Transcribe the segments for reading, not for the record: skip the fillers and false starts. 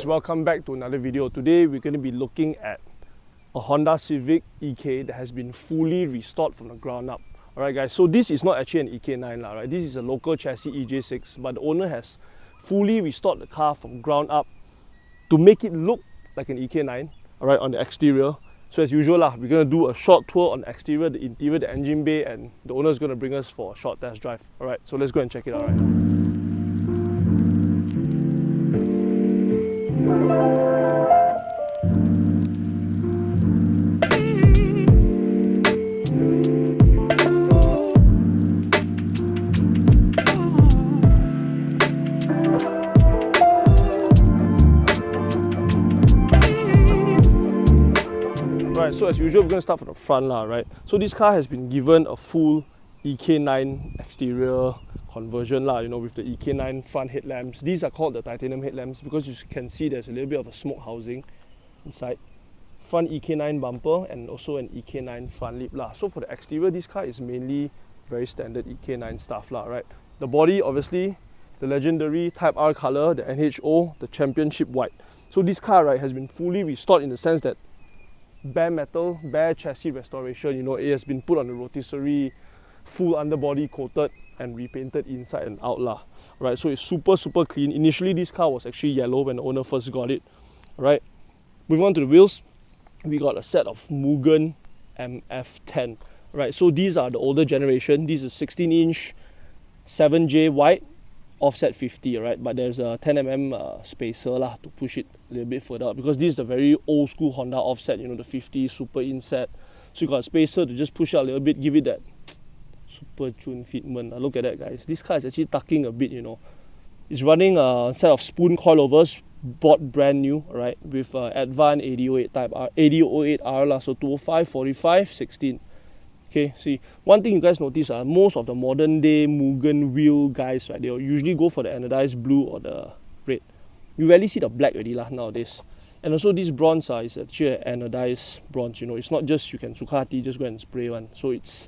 guys, welcome back to another video. Today we're going to be looking at a Honda Civic EK that has been fully restored from the ground up. Alright guys, so this is not actually an EK9 right? This is a local chassis EJ6, but the owner has fully restored the car from ground up to make it look like an EK9, alright, on the exterior. So as usual we're going to do a short tour on the exterior, the interior, the engine bay, and the owner is going to bring us for a short test drive. Alright, so let's go and check it out right now. Right, so as usual, we're going to start from the front, right? So this car has been given a full EK9 exterior conversion, with the EK9 front headlamps. These are called the titanium headlamps because you can see there's a little bit of a smoke housing inside. Front EK9 bumper and also an EK9 front lip. So for the exterior, this car is mainly very standard EK9 stuff, right? The body, obviously, the legendary Type R color, the NHO, the championship white. So this car, right, has been fully restored in the sense that bare metal, bare chassis restoration, it has been put on the rotisserie, full underbody coated and repainted inside and out, right? So it's super clean. Initially this car was actually yellow when the owner first got it, right? Moving on to the wheels, we got a set of Mugen MF10, right? So these are the older generation. These are 16-inch 7J wide, offset 50, right? But there's a 10mm spacer to push it a little bit further out, because this is a very old school Honda offset, the 50 super inset. So you got a spacer to just push out a little bit, give it that super tune fitment. Look at that, guys. This car is actually tucking a bit, It's running a set of spoon coilovers, bought brand new, right? With advanced 8008 Type R, 8008R, so 205, 45, 16. Okay, see, one thing you guys notice most of the modern day Mugen wheel guys, right, they'll usually go for the anodized blue or the red. You rarely see the black already nowadays. And also this bronze is actually an anodized bronze, It's not just you can Ducati just go and spray one. So it's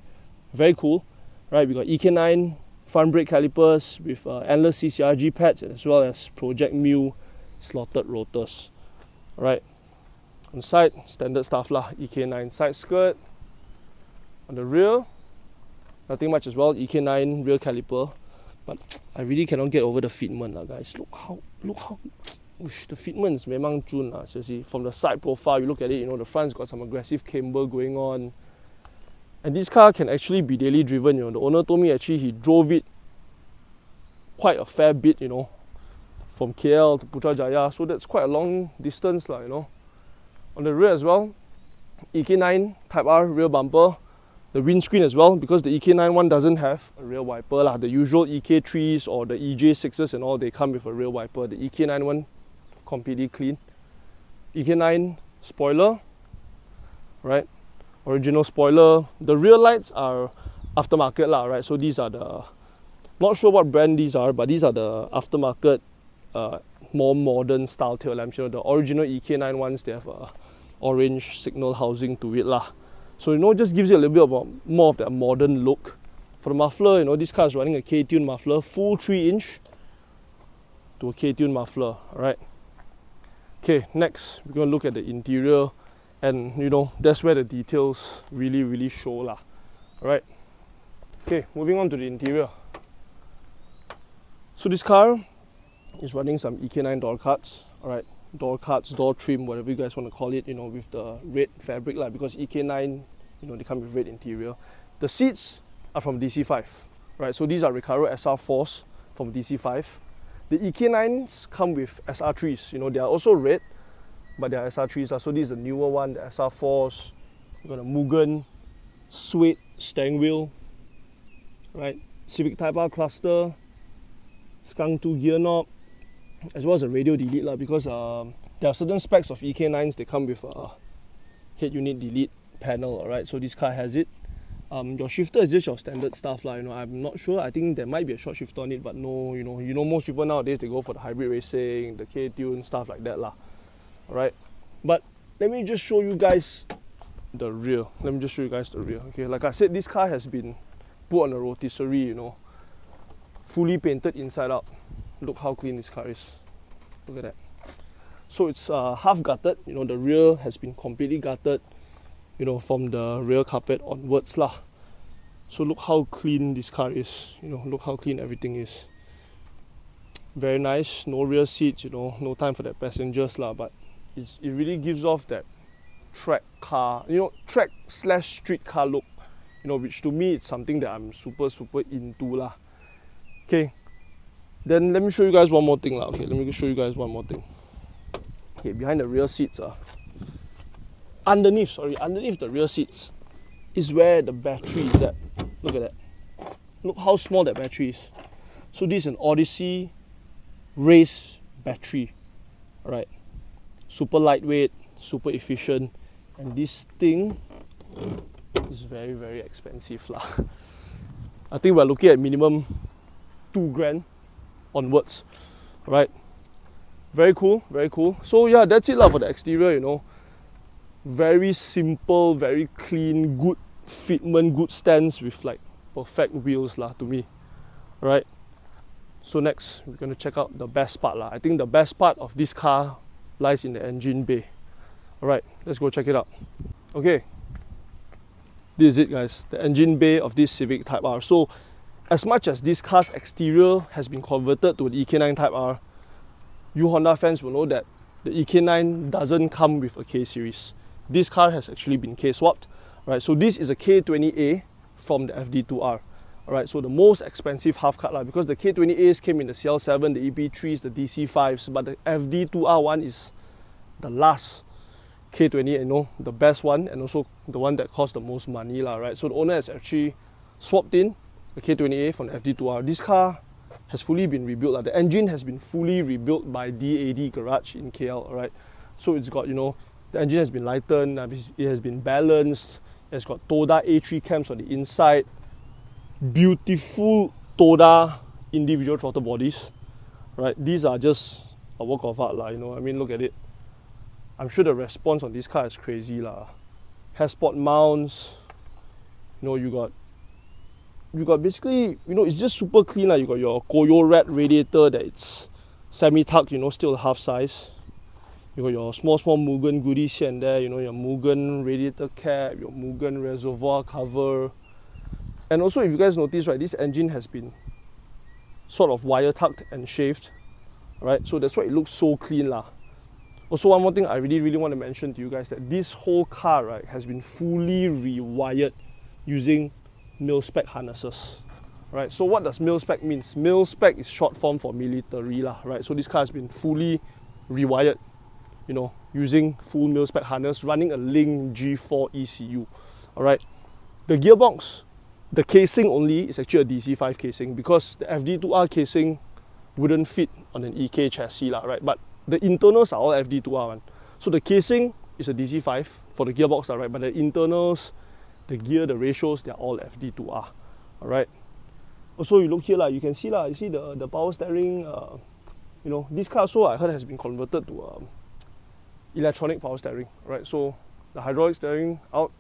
very cool, right? We got EK9 front brake calipers with endless CCRG pads as well as Project Mu slotted rotors, right? On the side, standard stuff EK9 side skirt. On the rear, nothing much as well, EK9 rear caliper, but I really cannot get over the fitment, guys. Look how, the fitment is memang chun, seriously. From the side profile, you look at it, the front's got some aggressive camber going on. And this car can actually be daily driven, The owner told me actually he drove it quite a fair bit, from KL to Putrajaya, so that's quite a long distance, On the rear as well, EK9 Type R rear bumper. The windscreen as well, because the EK9 one doesn't have a rear wiper. The usual EK3s or the EJ6s and all, they come with a rear wiper. The EK9 one, completely clean. EK9 spoiler, right? Original spoiler. The rear lights are aftermarket, right? So these are the, not sure what brand these are, but these are the aftermarket, more modern style tail lamps. The original EK9 ones, they have a orange signal housing to it, So just gives you a little bit more of that modern look. For the muffler, this car is running a K-tune muffler, full 3-inch to a K-tune muffler, alright? Okay, next we're going to look at the interior, and that's where the details really show, alright? Okay, moving on to the interior. So this car is running some EK9 door cards, alright? Door cards, door trim, whatever you guys want to call it, with the red fabric, because EK9, they come with red interior. The seats are from DC5, right? So these are Recaro SR4s from DC5. The EK9s come with SR3s, they are also red, but they are SR3s. So this is the newer one, the SR4s. We've got a Mugen suede steering wheel, right? Civic Type R cluster, Skunk 2 gear knob, as well as a radio delete, because there are certain specs of EK9s, they come with a head unit delete panel, alright, so this car has it. Your shifter is just your standard stuff, I'm not sure, I think there might be a short shifter on it, but no, most people nowadays, they go for the hybrid racing, the K-tune, stuff like that, alright. But let me just show you guys the rear. Okay, like I said, this car has been put on a rotisserie, fully painted inside out. Look how clean this car is. Look at that. So it's half gutted, you know, the rear has been completely gutted, you know, from the rear carpet onwards lah. So look how clean this car is, you know, look how clean everything is. Very nice, no rear seats, you know, no time for the passengers lah, but it really gives off that track car, you know, track slash street car look, you know, which to me it's something that I'm super into lah. Okay, then let me show you guys one more thing lah. Okay, let me show you guys one more thing. Okay, behind the rear seats underneath the rear seats is where the battery is at. Look at that. Look how small that battery is. So this is an Odyssey race battery. Alright. Super lightweight, super efficient, and this thing is very expensive lah. I think we're looking at minimum 2 grand onwards. Right? Very cool, very cool. So yeah, that's it lah for the exterior, you know. Very simple, very clean, good fitment, good stance with like perfect wheels lah to me. Right? So next, we're going to check out the best part lah. I think the best part of this car lies in the engine bay. Alright, let's go check it out. Okay, this is it guys, the engine bay of this Civic Type R. So as much as this car's exterior has been converted to an EK9 Type R, you Honda fans will know that the EK9 doesn't come with a K series. This car has actually been K swapped. Right, so this is a K20A from the FD2R. Alright, so the most expensive half cut lah, because the K20As came in the CL7, the EP3s, the DC5s, but the FD2R one is the last K20A, you know, the best one, and also the one that cost the most money lah, right? So the owner has actually swapped in the K20A from the FD2R. This car has fully been rebuilt lah. The engine has been fully rebuilt by DAD Garage in KL, alright? So it's got, you know, the engine has been lightened, it has been balanced, it's got Toda A3 cams on the inside, beautiful Toda individual throttle bodies, right? These are just a work of art lah, you know, I mean, look at it. I'm sure the response on this car is crazy lah. Hespot mounts, you know, you got basically, you know, it's just super clean lah. You got your Koyo red radiator that it's semi-tucked, you know, still half size. You got your small Mugen goodies here and there, you know, your Mugen radiator cap, your Mugen reservoir cover. And also, if you guys notice, right, this engine has been sort of wire tucked and shaved, right? So that's why it looks so clean lah. Also, one more thing I really want to mention to you guys, that this whole car, right, has been fully rewired using mil-spec harnesses. Right? So what does mil-spec means? Mil-spec is short form for military lah, right? So this car has been fully rewired, you know, using full mil-spec harness, running a Link G4 ECU. Alright. The gearbox, the casing only is actually a DC5 casing, because the FD2R casing wouldn't fit on an EK chassis lah, right? But the internals are all FD2R one. So the casing is a DC5 for the gearbox, right? But the internals, the gear, the ratios, they're all FD2R. Alright. Also, you look here lah, you can see lah, you see the power steering, you know, this car also I heard has been converted to electronic power steering, right? So the hydraulic steering out,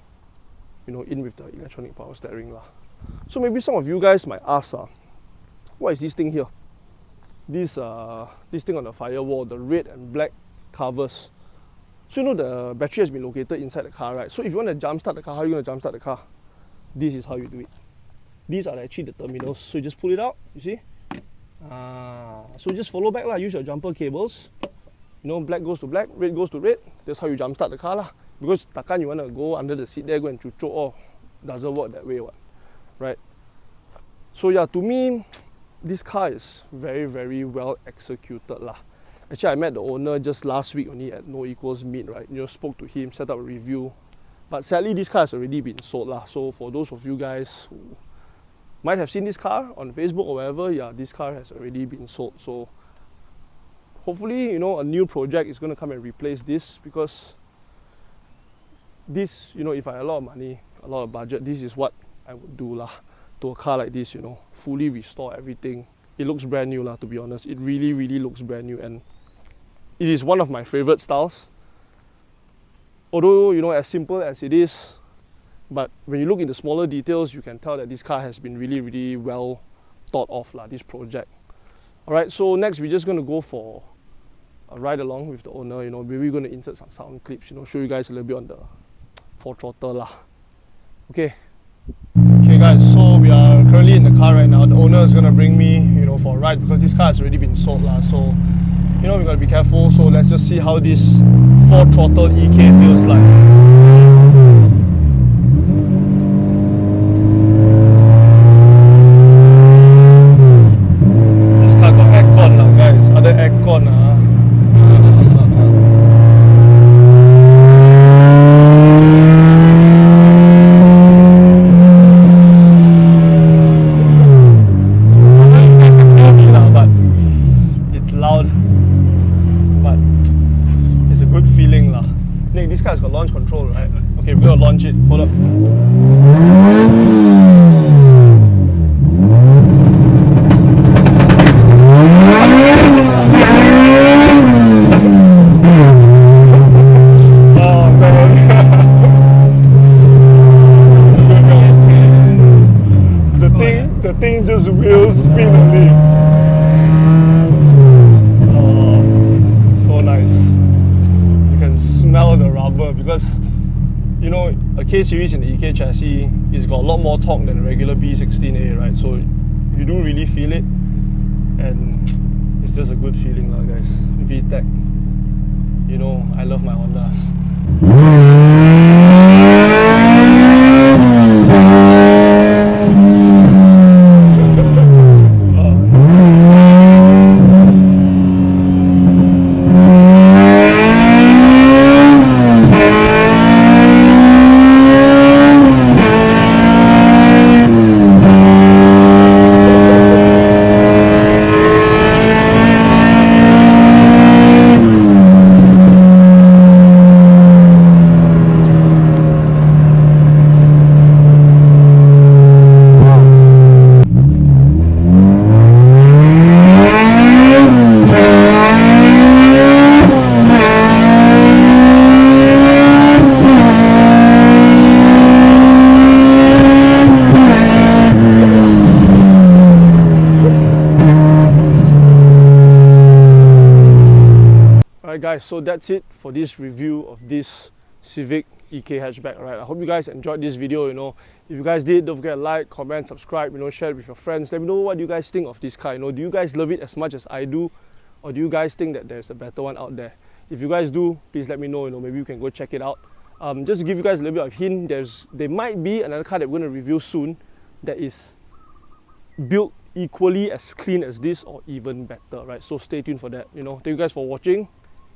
you know, in with the electronic power steering lah. So maybe some of you guys might ask, what is this thing here? This thing on the firewall, the red and black covers. So you know the battery has been located inside the car, right? So if you want to jumpstart the car, how are you going to jumpstart the car? This is how you do it. These are actually the terminals. So you just pull it out, you see? So just follow back lah, use your jumper cables. You know, black goes to black, red goes to red. That's how you jumpstart the car lah. Because takkan you want to go under the seat there, go and chucho, oh, doesn't work that way, what? Right? So yeah, to me, this car is very well executed lah. Actually, I met the owner just last week only at No Equals Meet, right? You know, spoke to him, set up a review. But sadly, this car has already been sold lah. So for those of you guys who might have seen this car on Facebook or wherever, yeah, this car has already been sold. So hopefully, you know, a new project is going to come and replace this, because this, you know, if I had a lot of money, a lot of budget, this is what I would do lah to a car like this, you know, fully restore everything. It looks brand new lah, to be honest. It really looks brand new, and it is one of my favorite styles. Although, you know, as simple as it is, but when you look in the smaller details, you can tell that this car has been really well thought of lah, this project. Alright, so next we're just going to go for ride along with the owner. You know, we're going to insert some sound clips, you know, show you guys a little bit on the full throttle lah. Okay. Okay guys, so we are currently in the car right now. The owner is going to bring me, you know, for a ride because this car has already been sold lah. So, you know, we got to be careful. So let's just see how this 4-throttle EK feels like. This car got aircon lah guys, ada aircon lah. This car's got launch control, right? Okay, we're gonna launch it. Hold up. Oh man. the thing just will spin only. Oh, so nice. Smell the rubber because, you know, a K series in the EK chassis is got a lot more torque than a regular B16A, right? So you do really feel it, and it's just a good feeling lah guys. VTEC, you know, I love my Hondas. Alright guys, so that's it for this review of this Civic EK hatchback. Alright, I hope you guys enjoyed this video. You know, if you guys did, don't forget to like, comment, subscribe, you know, share it with your friends. Let me know what you guys think of this car. You know, do you guys love it as much as I do, or do you guys think that there's a better one out there? If you guys do, please let me know. You know, maybe you can go check it out. Just to give you guys a little bit of hint, there might be another car that we're going to review soon that is built equally as clean as this or even better, right? So stay tuned for that. You know, thank you guys for watching.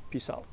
Peace out.